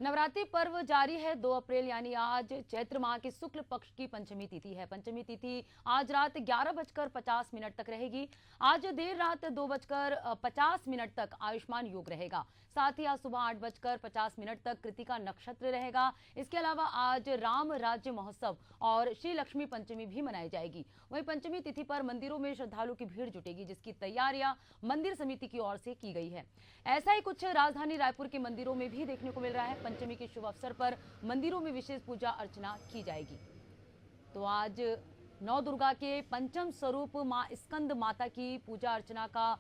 नवरात्रि पर्व जारी है। 2 अप्रैल यानी आज चैत्र माह के शुक्ल पक्ष की पंचमी तिथि है। पंचमी तिथि आज रात 11:50 तक रहेगी। आज देर रात 2:50 तक आयुष्मान योग रहेगा। साथ ही आज सुबह 8:50 तक कृतिका नक्षत्र रहेगा। इसके अलावा आज राम राज्य महोत्सव और श्री लक्ष्मी पंचमी भी मनाई जाएगी। वहीं पंचमी तिथि पर मंदिरों में श्रद्धालुओं की भीड़ जुटेगी, जिसकी तैयारियां मंदिर समिति की ओर से की गई है। ऐसा ही कुछ राजधानी रायपुर के मंदिरों में भी देखने को मिल रहा है। पंचमी के शुभ अवसर पर मंदिरों में विशेष पूजा अर्चना की जाएगी। तो आज नौ दुर्गा के पंचम स्वरूप मां स्कंद माता की पूजा अर्चना का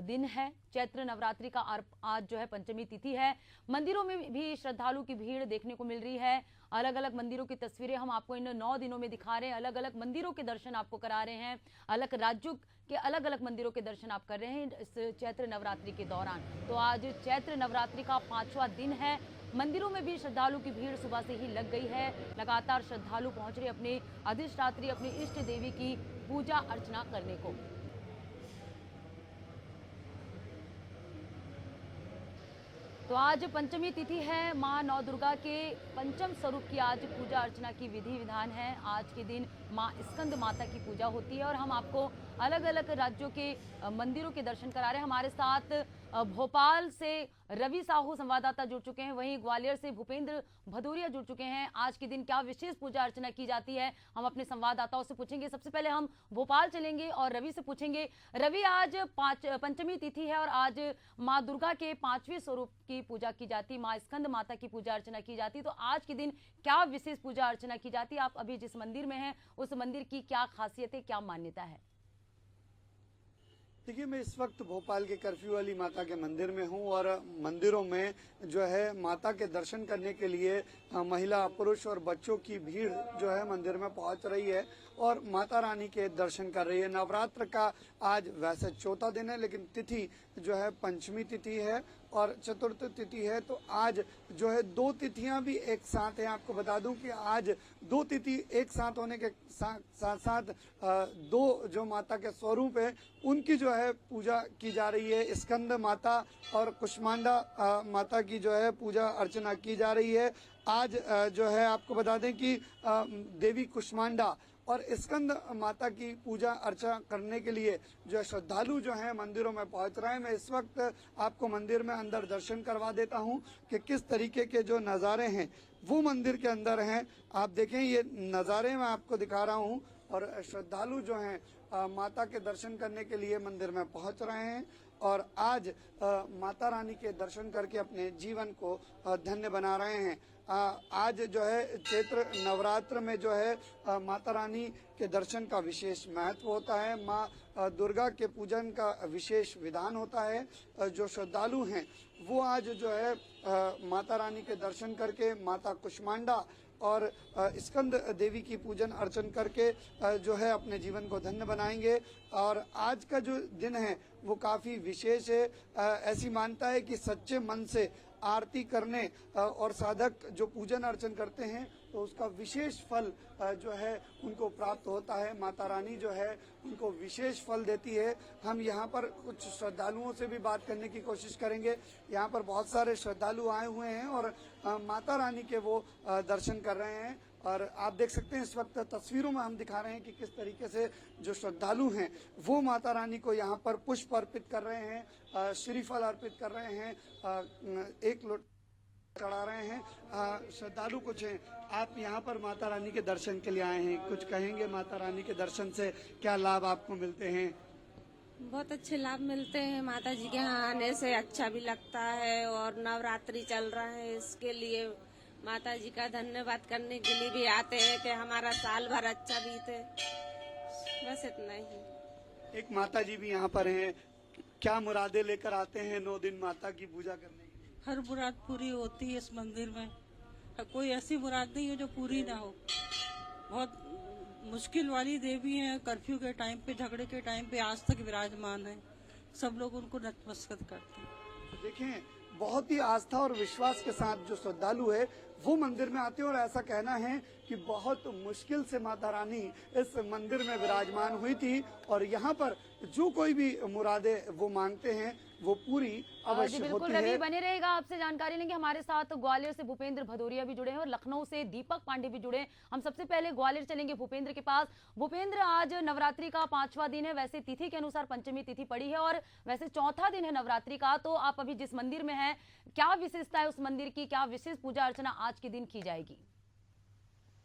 दिन है। चैत्र नवरात्रि का आज जो है पंचमी तिथि है। मंदिरों में भी श्रद्धालु की भीड़ देखने को मिल रही है। अलग अलग मंदिरों की तस्वीरें हम आपको इन 9 दिनों में दिखा रहे हैं। अलग अलग मंदिरों के दर्शन आपको करा रहे हैं। अलग राज्यों के अलग अलग मंदिरों के दर्शन आप कर रहे हैं इस चैत्र नवरात्रि के दौरान। तो आज चैत्र नवरात्रि का 5वां दिन है। मंदिरों में भी श्रद्धालु की भीड़ सुबह से ही लग गई है। लगातार श्रद्धालु पहुंच रहे अपने अधिष्ठात्री, अपनी इष्ट देवी की पूजा अर्चना करने को। तो आज पंचमी तिथि है। मां नौ दुर्गा के पंचम स्वरूप की आज पूजा अर्चना की विधि विधान है। आज के दिन मां स्कंद माता की पूजा होती है और हम आपको अलग अलग राज्यों के मंदिरों के दर्शन करा रहे हैं। हमारे साथ भोपाल से रवि साहू संवाददाता जुड़ चुके हैं, वहीं ग्वालियर से भूपेंद्र भदौरिया जुड़ चुके हैं। आज के दिन क्या विशेष पूजा अर्चना की जाती है, हम अपने संवाददाताओं से पूछेंगे। सबसे पहले हम भोपाल चलेंगे और रवि से पूछेंगे। रवि, आज पंचमी तिथि है और आज माँ दुर्गा के 5वें स्वरूप की पूजा की जाती, माँ स्कंद माता की पूजा अर्चना की जाती। तो आज के दिन क्या विशेष पूजा अर्चना की जाती है? आप अभी जिस मंदिर में हैं उस मंदिर की क्या खासियत है, क्या मान्यता है? देखिए, मैं इस वक्त भोपाल के कर्फ्यू वाली माता के मंदिर में हूँ और मंदिरों में जो है माता के दर्शन करने के लिए महिला, पुरुष और बच्चों की भीड़ जो है मंदिर में पहुँच रही है और माता रानी के दर्शन कर रही है। नवरात्र का आज वैसे चौथा दिन है, लेकिन तिथि जो है पंचमी तिथि है और चतुर्थ तिथि है। तो आज जो है 2 तिथियां भी एक साथ हैं। आपको बता दूं कि आज 2 तिथि एक साथ होने के साथ साथ 2 जो माता के स्वरूप है उनकी जो है पूजा की जा रही है। स्कंद माता और कुष्मांडा माता की जो है पूजा अर्चना की जा रही है। आज जो है आपको बता दें कि देवी कुष्मांडा और स्कंद माता की पूजा अर्चना करने के लिए जो श्रद्धालु जो हैं मंदिरों में पहुंच रहे हैं। मैं इस वक्त आपको मंदिर में अंदर दर्शन करवा देता हूं कि किस तरीके के जो नज़ारे हैं वो मंदिर के अंदर हैं। आप देखें, ये नज़ारे मैं आपको दिखा रहा हूं और श्रद्धालु जो हैं माता के दर्शन करने के लिए मंदिर में पहुंच रहे हैं और आज माता रानी के दर्शन करके अपने जीवन को धन्य बना रहे हैं। आज जो है चैत्र नवरात्र में जो है माता रानी के दर्शन का विशेष महत्व होता है। माँ दुर्गा के पूजन का विशेष विधान होता है। जो श्रद्धालु हैं वो आज जो है माता रानी के दर्शन करके माता कुष्मांडा और स्कंद देवी की पूजन अर्चन करके जो है अपने जीवन को धन्य बनाएंगे। और आज का जो दिन है वो काफ़ी विशेष है। ऐसी मान्यता है कि सच्चे मन से आरती करने और साधक जो पूजन अर्चन करते हैं तो उसका विशेष फल जो है उनको प्राप्त होता है। माता रानी जो है उनको विशेष फल देती है। हम यहाँ पर कुछ श्रद्धालुओं से भी बात करने की कोशिश करेंगे। यहाँ पर बहुत सारे श्रद्धालु आए हुए हैं और माता रानी के वो दर्शन कर रहे हैं और आप देख सकते हैं इस वक्त तस्वीरों में हम दिखा रहे हैं कि किस तरीके से जो श्रद्धालु हैं वो माता रानी को यहाँ पर पुष्प अर्पित कर रहे हैं, श्रीफल अर्पित कर रहे हैं, एक लोट चढ़ा रहे हैं। श्रद्धालु कुछ हैं, आप यहाँ पर माता रानी के दर्शन के लिए आए हैं, कुछ कहेंगे माता रानी के दर्शन से क्या लाभ आपको मिलते हैं? बहुत अच्छे लाभ मिलते हैं। माता जी के यहाँ आने से अच्छा भी लगता है और नवरात्रि चल रहा है, इसके लिए माता जी का धन्यवाद करने के लिए भी आते हैं कि हमारा साल भर अच्छा बीते। बस इतना ही। एक माता जी भी यहाँ पर हैं, क्या मुरादे लेकर आते हैं 9 दिन माता की पूजा करने के लिए? हर मुराद पूरी होती है इस मंदिर में। कोई ऐसी मुराद नहीं है जो पूरी ना हो। बहुत मुश्किल वाली देवी है। कर्फ्यू के टाइम पे, झगड़े के टाइम पे आज तक विराजमान है। सब लोग उनको नतमस्तक करते हैं। देखें, बहुत ही आस्था और विश्वास के साथ जो श्रद्धालु है वो मंदिर में आते हैं और ऐसा कहना है कि बहुत मुश्किल से माता रानी इस मंदिर में विराजमान हुई थी और यहाँ पर जो कोई भी मुरादे वो मांगते हैं वो पूरी जी अवश्य बिल्कुल होती रवि है। बने रहेगा, आपसे जानकारी लेंगे। हमारे साथ ग्वालियर से भूपेंद्र भदौरिया भी जुड़े हैं और लखनऊ से दीपक पांडे भी जुड़े हैं। हम सबसे पहले ग्वालियर चलेंगे भूपेंद्र के पास। भूपेंद्र, आज नवरात्रि का 5वां दिन है, वैसे तिथि के अनुसार पंचमी तिथि पड़ी है और वैसे चौथा दिन है नवरात्रि का। तो आप अभी जिस मंदिर में हैं, क्या विशेषता है उस मंदिर की, क्या विशेष पूजा अर्चना आज के दिन की जाएगी?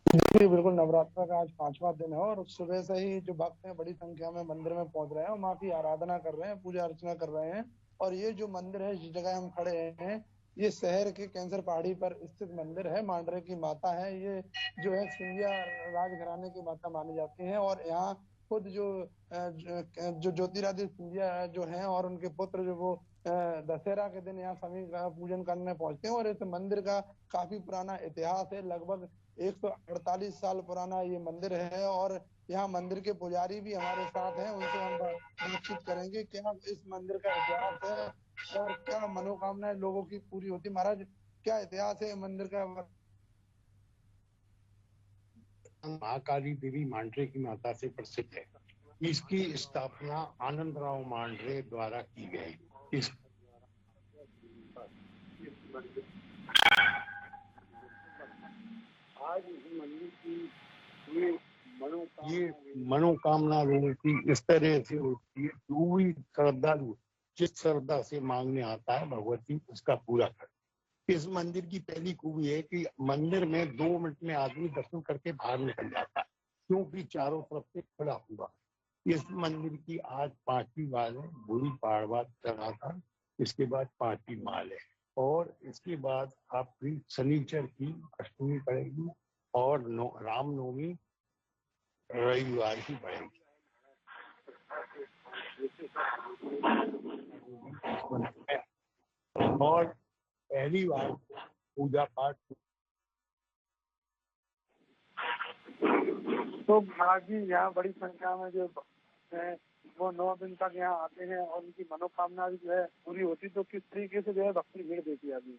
जी बिल्कुल, नवरात्र का आज 5वां दिन है और सुबह से ही जो भक्त हैं बड़ी संख्या में मंदिर में पहुंच रहे हैं और माँ की आराधना कर रहे हैं, पूजा अर्चना कर रहे हैं। और ये जो मंदिर है, जिस जगह हम खड़े हैं, ये शहर के कैंसर पहाड़ी पर स्थित मंदिर है। मांडरे की माता है ये, जो है सिंधिया राजघराने की माता मानी जाती है। और यहाँ खुद जो ज्योतिरादित्य सिंधिया जो हैं और उनके पुत्र जो वो दशहरा के दिन यहाँ सभी का पूजन करने पहुंचते हैं। और इस मंदिर का काफी पुराना इतिहास है, लगभग 148 साल पुराना ये मंदिर है। और यहाँ मंदिर के पुजारी भी हमारे साथ हैं, उनसे हम बातचीत करेंगे क्या इस मंदिर का इतिहास है और क्या मनोकामनाएं लोगों की पूरी होती। महाराज, क्या इतिहास है मंदिर का? महाकाली देवी मांडरे की माता से प्रसिद्ध है। इसकी स्थापना आनंदराव मांडरे द्वारा की गई। इस आज इस मंदिर की ये मनोकामना लोगों की इस तरह से होती है, जो भी श्रद्धालु जिस श्रद्धा से मांगने आता है भगवती उसका पूरा कर। इस मंदिर की पहली खूबी है कि मंदिर में 2 मिनट में आदमी दर्शन करके बाहर निकल जाता है, क्योंकि चारों तरफ से खुला हुआ। इस मंदिर की आज 5वीं बार है। बूढ़ी पाड़वा चढ़ा था, इसके बाद 5वीं माल है। और इसके बाद आपकी शनिचर की अष्टमी पड़ेगी और रामनवमी रविवार की पड़ेगी। और पहली बार पूजा पाठ तो महाराज जी, यहाँ बड़ी संख्या में जो है वो 9 दिन तक यहाँ आते हैं और उनकी मनोकामना भी जो है पूरी होती। तो किस तरीके से जो है भक्ति भीड़ देती है अभी?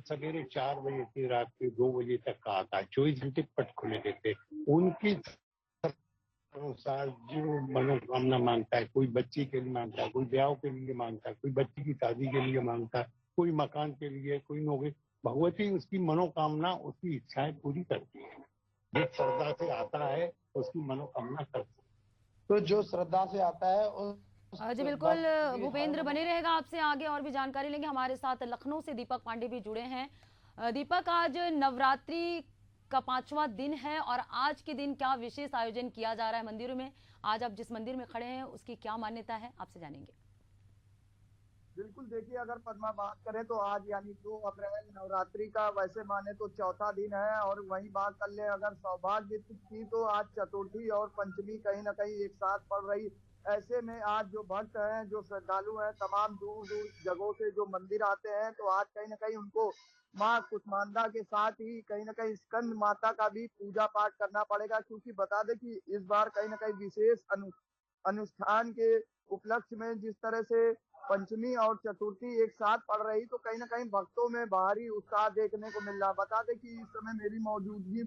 सवेरे 4 बजे से रात के 2 बजे तक का आता है। 24 घंटे पट खुले रहते। उनकी अनुसार जो मनोकामना मांगता है, कोई बच्ची के लिए मांगता है, कोई ब्याह के लिए मांगता है, कोई बच्ची की शादी के लिए मांगता है, कोई मकान के लिए, कोई नौकरी। भगवती उसकी मनोकामना, उसकी इच्छाएं पूरी करती है। जो श्रद्धा से आता है उसकी मनोकामना करती है। तो जो श्रद्धा से आता है उस जी बिल्कुल भूपेंद्र बने रहेगा, आपसे आगे और भी जानकारी लेंगे। हमारे साथ लखनऊ से दीपक पांडे भी जुड़े हैं। दीपक, आज नवरात्रि का 5वां दिन है और आज के दिन क्या विशेष आयोजन किया जा रहा है मंदिरों में? आज आप जिस मंदिर में खड़े हैं उसकी क्या मान्यता है, आपसे जानेंगे। बिल्कुल, देखिए अगर पद्मा बात करें तो आज यानी 2 अप्रैल नवरात्रि का वैसे माने तो चौथा दिन है। और वहीं बात कर ले अगर सौभाग्य की तो आज चतुर्थी और पंचमी कहीं ना कहीं एक साथ पड़ रही। ऐसे में आज जो भक्त हैं, जो श्रद्धालु हैं, तमाम दूर दूर जगहों से जो मंदिर आते हैं, तो आज कहीं ना कहीं उनको माँ कुष्मांडा के साथ ही कहीं ना कहीं स्कंद माता का भी पूजा पाठ करना पड़ेगा। क्योंकि बता दें कि इस बार कहीं ना कहीं विशेष अनुष्ठान के उपलक्ष्य में जिस तरह से पंचमी और चतुर्थी एक साथ पड़ रही, तो कहीं ना कहीं भक्तों में बाहरी उत्साह देखने को मिल रहा। बता दें कि इस समय मेरी मौजूदगी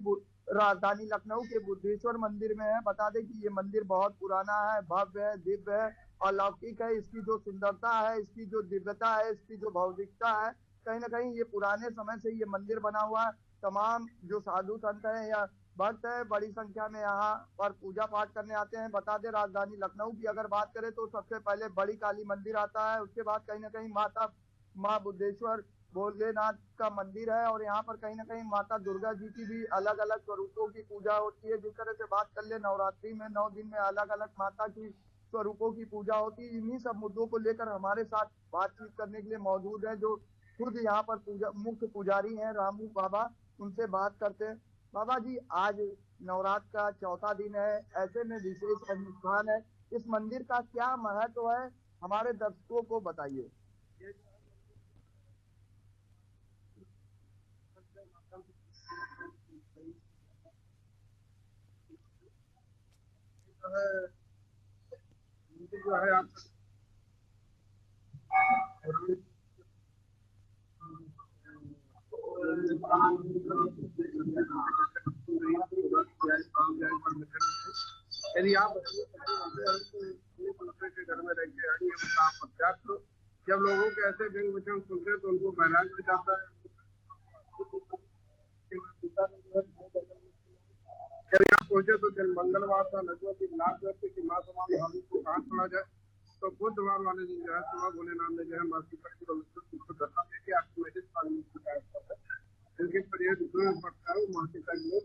राजधानी लखनऊ के बुद्धेश्वर मंदिर में है। बता दें कि ये मंदिर बहुत पुराना है, भव्य है, दिव्य है, अलौकिक है। इसकी जो सुंदरता है, इसकी जो दिव्यता है, इसकी जो भौतिकता है, कहीं ना कहीं ये पुराने समय से ये मंदिर बना हुआ है। तमाम जो साधु संत है या भक्त है बड़ी संख्या में यहाँ पर पूजा पाठ करने आते हैं। बता दें राजधानी लखनऊ की अगर बात करें तो सबसे पहले बड़ी काली मंदिर आता है, उसके बाद कहीं ना कहीं माँ बुद्धेश्वर भोलेनाथ का मंदिर है। और यहाँ पर कहीं ना कहीं माता दुर्गा जी की भी अलग अलग स्वरूपों की पूजा होती है। जिस तरह से बात कर ले नवरात्रि में 9 दिन में अलग अलग माता की स्वरूपों की पूजा होती है। इन्हीं सब मुद्दों को लेकर हमारे साथ बातचीत करने के लिए मौजूद है जो खुद यहाँ पर मुख्य पुजारी हैं, रामू बाबा। उनसे बात करते हैं। बाबा जी, आज नवरात्र का चौथा दिन है, ऐसे में विशेष अनुष्ठान है, इस मंदिर का क्या महत्व है, हमारे दर्शकों को बताइए। जो है आप यदि आप ऐसे व्यंग वचन सुनते हैं तो उनको बहलाया भी जाता है। जब यहाँ पहुंचे तो दिन मंगलवार था, लगभग कि लाख व्यक्ति की माँ समान भाभी को कहाँ छोड़ा जाए, तो बुधवार वाले दिन जो है सुबह भोलेनाथ ने जो है माँ सीता की दर्शन देके आपको मैसेज पानी में शिकायत करता है, जिनके परिचय जो पड़ता है वो माँ सीता की में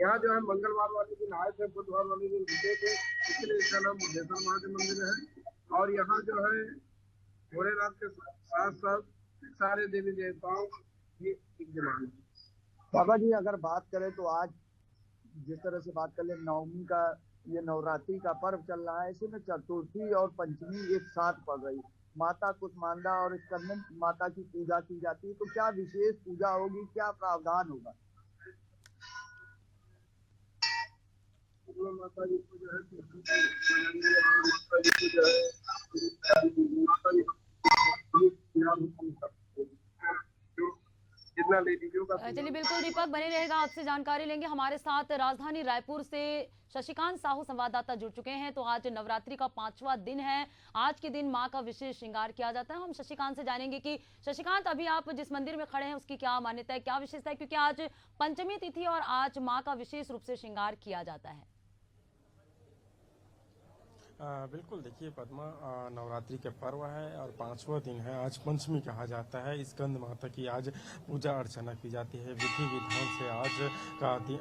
यहाँ जो है मंगलवार वाले दिन आए थे, बुधवार वाले दिन रुके थे, इसलिए इसका नाम बुद्धेश्वर महादेव मंदिर है। और यहाँ जो है भोलेनाथ के साथ साथ सारे देवी देवताओं की विद्यमान है। बाबा जी अगर बात करें तो आज जिस तरह से बात कर ले नवमी का ये नवरात्रि का पर्व चल रहा है, इसी में चतुर्थी और पंचमी एक साथ पड़ रही, माता कुष्मांडा और स्कंदन माता की पूजा की जाती है, तो क्या विशेष पूजा होगी, क्या प्रावधान होगा? माता जी को जो है माता जी को जो है माता जी जितना ले लीजिएगा। चलिए बिल्कुल दीपक बने रहेगा, आपसे जानकारी लेंगे। हमारे साथ राजधानी रायपुर से शशिकांत साहू संवाददाता जुड़ चुके हैं। तो आज नवरात्रि का 5वां दिन है, आज के दिन मां का विशेष श्रृंगार किया जाता है। हम शशिकांत से जानेंगे कि शशिकांत अभी आप जिस मंदिर में खड़े हैं उसकी क्या मान्यता है, क्या विशेषता है, क्योंकि आज पंचमी तिथि और आज मां का विशेष रूप से श्रृंगार किया जाता है। बिल्कुल, देखिए पद्मा, नवरात्रि के पर्व है और 5वां दिन है। आज पंचमी कहा जाता है। स्कंद माता की आज पूजा अर्चना की जाती है। विधि विधान से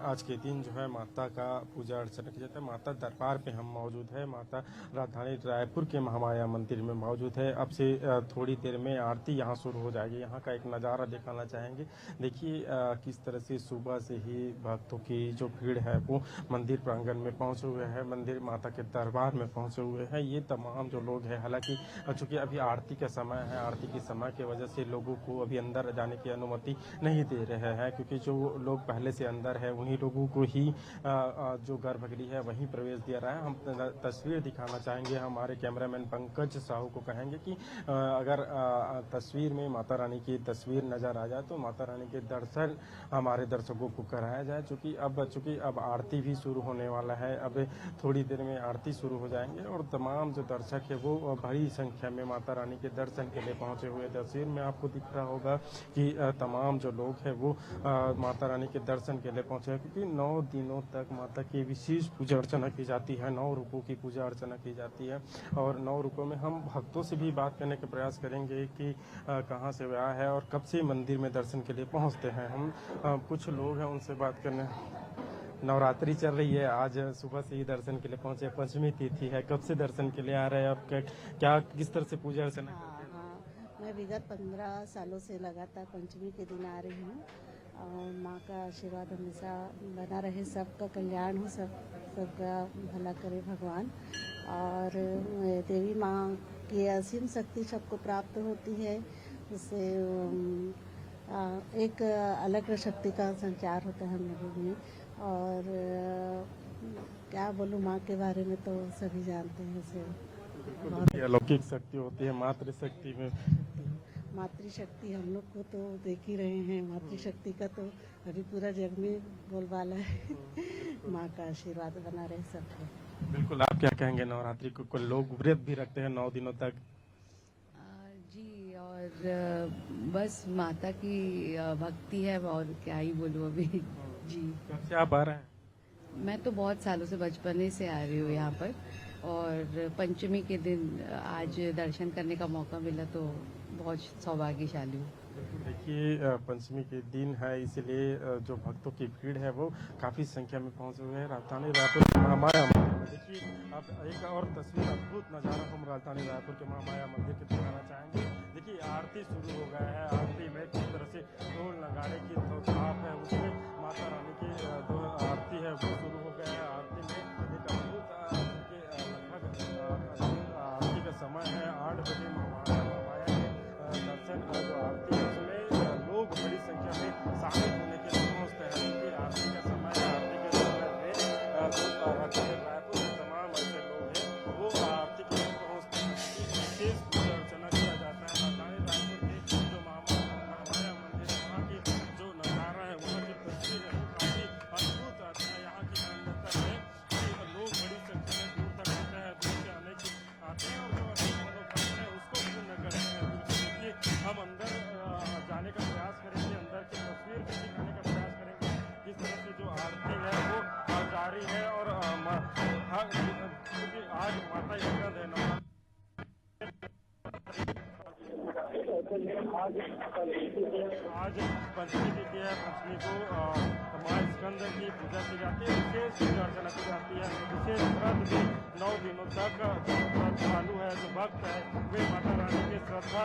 आज के दिन जो है माता का पूजा अर्चना की जाता है। माता दरबार पे हम मौजूद है, माता राजधानी रायपुर के महामाया मंदिर में मौजूद है। अब से थोड़ी देर में आरती यहाँ शुरू हो जाएगी। यहाँ का एक नज़ारा दिखाना चाहेंगे। देखिए किस तरह से सुबह से ही भक्तों की जो भीड़ है वो मंदिर प्रांगण में पहुँचे हुए है, मंदिर माता के दरबार में पहुँचे हुए हैं। ये तमाम जो लोग हैं, हालांकि चूंकि अभी आरती का समय है, आरती के समय की वजह से लोगों को अभी अंदर जाने की अनुमति नहीं दे रहे हैं, क्योंकि जो लोग पहले से अंदर है उन्हीं लोगों को ही जो गर्भगृह है वहीं प्रवेश दिया रहा है। हम तस्वीर दिखाना चाहेंगे। हमारे कैमरामैन पंकज साहू को कहेंगे कि अगर तस्वीर में माता रानी की तस्वीर नजर आ जाए तो माता रानी के दर्शन हमारे दर्शकों को कराया जाए। चूंकि अब आरती भी शुरू होने वाला है। अब थोड़ी देर में आरती शुरू हो जाएंगे और तमाम जो दर्शक है वो बड़ी संख्या में माता रानी के दर्शन के लिए पहुंचे हुए। तस्वीर में आपको दिख रहा होगा कि तमाम जो लोग हैं वो माता रानी के दर्शन के लिए पहुंचे हैं, क्योंकि 9 दिनों तक माता की विशेष पूजा अर्चना की जाती है। 9 रूपों की पूजा अर्चना की जाती है और 9 रूपों में हम भक्तों से भी बात करने का प्रयास करेंगे कि कहाँ से वे आए हैं और कब से मंदिर में दर्शन के लिए पहुँचते हैं। हम कुछ लोग हैं उनसे बात करने। नवरात्रि चल रही है, आज सुबह से ही दर्शन के लिए पहुंचे, पंचमी तिथि है, कब से दर्शन के लिए आ रहे हैं आप? क्या किस तरह से पूजा अर्चना? हाँ, मैं विगत 15 सालों से लगातार पंचमी के दिन आ रही हूँ और माँ का आशीर्वाद हमेशा बना रहे, सबका कल्याण हो, सबका भला करे भगवान। और देवी माँ की असीम शक्ति सबको प्राप्त होती है, उससे एक अलग शक्ति का संचार होता है हम लोगों में। और क्या बोलूँ, माँ के बारे में तो सभी जानते हैं उसे। अलौकिक शक्ति होती है मातृशक्ति में। मातृशक्ति हम लोग को तो देख ही रहे हैं, मातृशक्ति का तो अभी पूरा जग में बोलबाला है। माँ का आशीर्वाद बना रहे सबको। बिल्कुल, आप क्या कहेंगे? नवरात्रि को लोग व्रत भी रखते हैं 9 दिनों तक। जी, और बस माता की भक्ति है और क्या ही बोलूँ अभी। जी, कब से आप आ रहे हैं? मैं तो बहुत सालों से, बचपने से आ रही हूँ यहाँ पर, और पंचमी के दिन आज दर्शन करने का मौका मिला तो बहुत सौभाग्यशाली हूँ। देखिए पंचमी के दिन है, इसलिए जो भक्तों की भीड़ है वो काफ़ी संख्या में पहुंचे हुए हैं। राजधानी रायपुर के महामाया मंदिर में देखिए आप एक और तस्वीर, अद्भुत नज़ारा हम राजधानी रायपुर के महामाया मंदिर के दिखाना चाहेंगे। देखिए आरती शुरू हो गया है। आरती में किस तरह से ढोल नगाड़े की तो छाप है, उसमें माता रानी की जो आरती है वो शुरू हो गया है। आरती में एक अद्भुत लगभग आरती का समय है 8 बजे महामाया के दर्शन जो आरती है उसमें लोग बड़ी संख्या में शामिल होने के लिए पहुँचते हैं, क्योंकि आरती का समय है। आरती के समय में राजधानी रायपुर के तमाम ऐसे लोग हैं वो आरती के लिए पहुँचते हैं। विशेष पूजा अर्चना किया जाता है। राजधानी रायपुर के जो महामाया मंदिर है वहाँ की जो नज़ारा है, वहाँ की तस्वीर है वो काफ़ी अद्भुत आता है। यहाँ की मान्यता है कि दिखाने का प्रयास करेंगे, अंदर की तस्वीर भी दिखाने का प्रयास करेंगे। जिस तरह से जो आरती है वो जारी है और क्योंकि आज माता स्कंद है, आज पंचमी तिथि है। पंचमी को माँ स्कंद की पूजा की जाती है, विशेष पूजा अर्चना की जाती है। विशेष व्रत भी 9 दिनों तक श्रद्धालु है, जो भक्त है वे माता रानी की श्रद्धा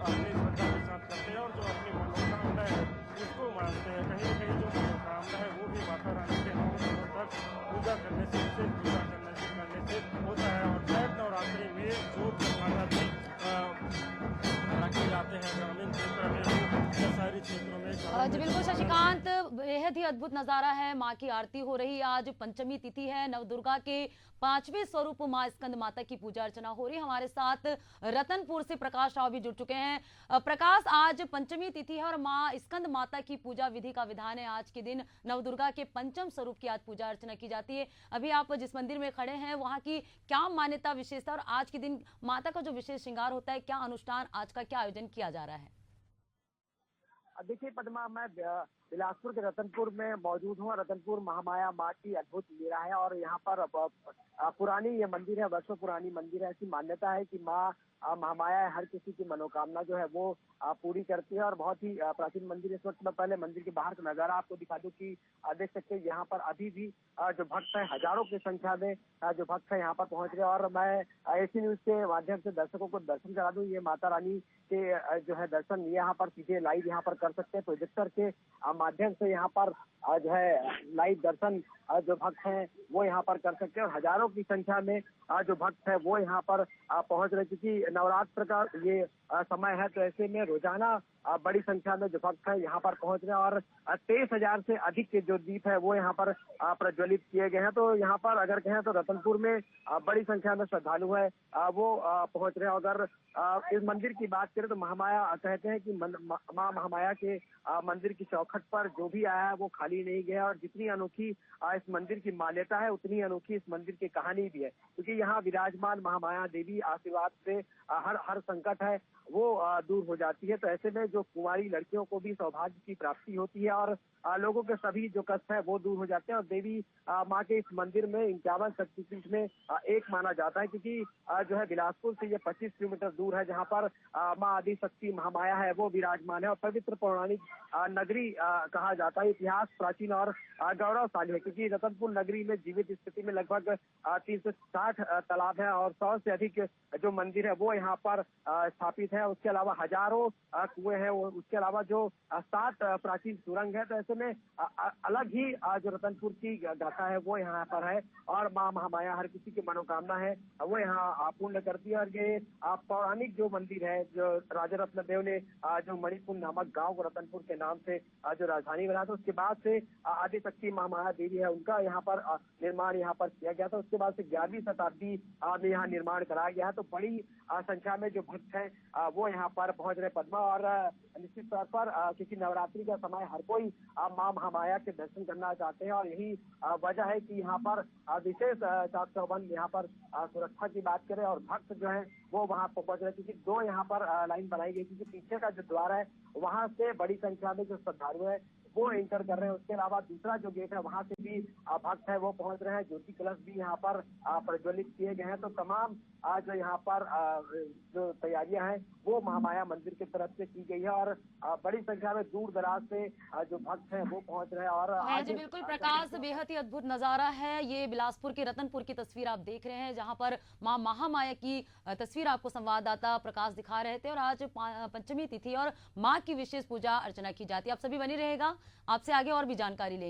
अपनी श्रद्धा के साथ करते हैं और जो अपनी मनोकामना है उसको मानते हैं। कहीं न कहीं जो मनोकामना है वो भी माता रानी के 9 दिनों तक पूजा करने से, विशेष पूजा करने से होता है। और चैत्र नवरात्रि में जो प्रसादा भी रखे जाते हैं ग्रामीण क्षेत्र में, शहरी क्षेत्रों में। जी बिल्कुल शशिकांत, बेहद ही अद्भुत नजारा है। माँ की आरती हो रही, आज पंचमी तिथि है, नवदुर्गा के 5वें स्वरूप माँ स्कंद माता की पूजा अर्चना हो रही है। हमारे साथ रतनपुर से प्रकाश राव भी जुड़ चुके हैं। प्रकाश, आज पंचमी तिथि है और माँ स्कंद माता की पूजा विधि का विधान है। आज के दिन नवदुर्गा के 5वें स्वरूप की आज पूजा अर्चना की जाती है। अभी आप जिस मंदिर में खड़े हैं वहाँ की क्या मान्यता विशेषता और आज के दिन माता का जो विशेष श्रृंगार होता है, क्या अनुष्ठान आज का क्या आयोजन किया जा रहा है? देखिए पद्मा, मैं बिलासपुर के रतनपुर में मौजूद हूँ। रतनपुर महामाया माँ की अद्भुत लीला है और यहाँ पर पुरानी ये मंदिर है, वर्षों पुरानी मंदिर है। ऐसी मान्यता है कि माँ महामाया हर किसी की मनोकामना जो है वो पूरी करती है और बहुत ही प्राचीन मंदिर। इस वक्त मैं पहले मंदिर के बाहर का नजारा आपको दिखा दूं कि देख सकते हैं यहाँ पर अभी भी जो भक्त है, हजारों की संख्या में जो भक्त है यहाँ पर पहुंच रहे हैं। और मैं एसी न्यूज के माध्यम से दर्शकों को दर्शन करा दूं। ये माता रानी के जो है दर्शन यहाँ पर सीधे लाइव यहाँ पर कर सकते हैं। प्रोजेक्टर के माध्यम से यहाँ पर जो है लाइव दर्शन जो भक्त हैं वो यहाँ पर कर सकते हैं और हजारों की संख्या में जो भक्त है वो यहाँ पर पहुंच रहे। क्योंकि नवरात्र का ये समय है तो ऐसे में रोजाना बड़ी संख्या में जो भक्त है यहाँ पर पहुंच रहे हैं और 23,000 से अधिक के जो दीप है वो यहाँ पर प्रज्वलित किए गए हैं। तो यहाँ पर अगर कहें तो रतनपुर में बड़ी संख्या में श्रद्धालु है वो पहुंच रहे हैं। अगर इस मंदिर की बात करें तो महामाया कहते हैं कि माँ महामाया के मंदिर की चौखट पर जो भी आया है वो खाली नहीं गया और जितनी अनोखी इस मंदिर की मान्यता है उतनी अनोखी इस मंदिर की कहानी भी है। क्योंकि यहाँ विराजमान महामाया देवी आशीर्वाद से हर संकट है वो दूर हो जाती है। तो ऐसे में जो कुंवारी लड़कियों को भी सौभाग्य की प्राप्ति होती है और लोगों के सभी जो कष्ट है वो दूर हो जाते हैं। और देवी माँ के इस मंदिर में 51 शक्तिपीठ में एक माना जाता है। क्योंकि जो है बिलासपुर से ये 25 किलोमीटर दूर है जहाँ पर माँ आदि शक्ति महामाया है वो विराजमान है और पवित्र पौराणिक नगरी कहा जाता है। इतिहास प्राचीन और गौरवशाली है क्योंकि रतनपुर नगरी में जीवित स्थिति में लगभग 360 तालाब है और 100 से अधिक जो मंदिर है वो यहाँ पर स्थापित है। उसके अलावा हजारों कुएं हैं। उसके अलावा जो 7 प्राचीन सुरंग है। तो ऐसे में अलग ही जो रतनपुर की गाथा है वो यहाँ पर है और माँ महामाया हर किसी की मनोकामना है वो यहाँ पूर्ण करती है। और ये पौराणिक जो मंदिर है जो राजा रत्नदेव ने जो मणिपुर नामक गांव को रतनपुर के नाम से जो राजधानी बनाया था उसके बाद से आदि शक्ति महामाया देवी है उनका यहाँ पर निर्माण यहाँ पर किया गया था। उसके बाद से 11वीं शताब्दी में यहाँ निर्माण कराया गया है। तो बड़ी संख्या में जो भक्त हैं वो यहाँ पर पहुंच रहे पद्मा। और निश्चित तौर पर क्योंकि नवरात्रि का समय हर कोई माँ महामाया के दर्शन करना चाहते हैं और यही वजह है कि यहाँ पर विशेष चाक चौबंद यहाँ पर सुरक्षा की बात करें और भक्त जो है वो वहाँ पहुंच रहे। क्योंकि 2 यहाँ पर लाइन बनाई गई क्योंकि पीछे का जो द्वार है वहाँ से बड़ी संख्या में जो श्रद्धालु है वो एंटर कर रहे हैं। उसके अलावा दूसरा जो गेट है वहाँ से भी भक्त है वो पहुंच रहे हैं। ज्योति कलश भी यहाँ पर प्रज्वलित किए गए हैं। तो तमाम जो यहाँ पर जो तैयारियां हैं वो महामाया मंदिर की तरफ से की गई है और बड़ी संख्या में दूर दराज से जो भक्त हैं वो पहुंच रहे हैं। और जी बिल्कुल प्रकाश, बेहद ही अद्भुत नजारा है। ये बिलासपुर के रतनपुर की तस्वीर आप देख रहे हैं जहां पर मां महामाया की तस्वीर आपको संवाददाता प्रकाश दिखा रहे थे। और आज पंचमी तिथि और मां की विशेष पूजा अर्चना की जाती है। आप सभी बने रहेगा, आपसे आगे और भी जानकारी लेंगे।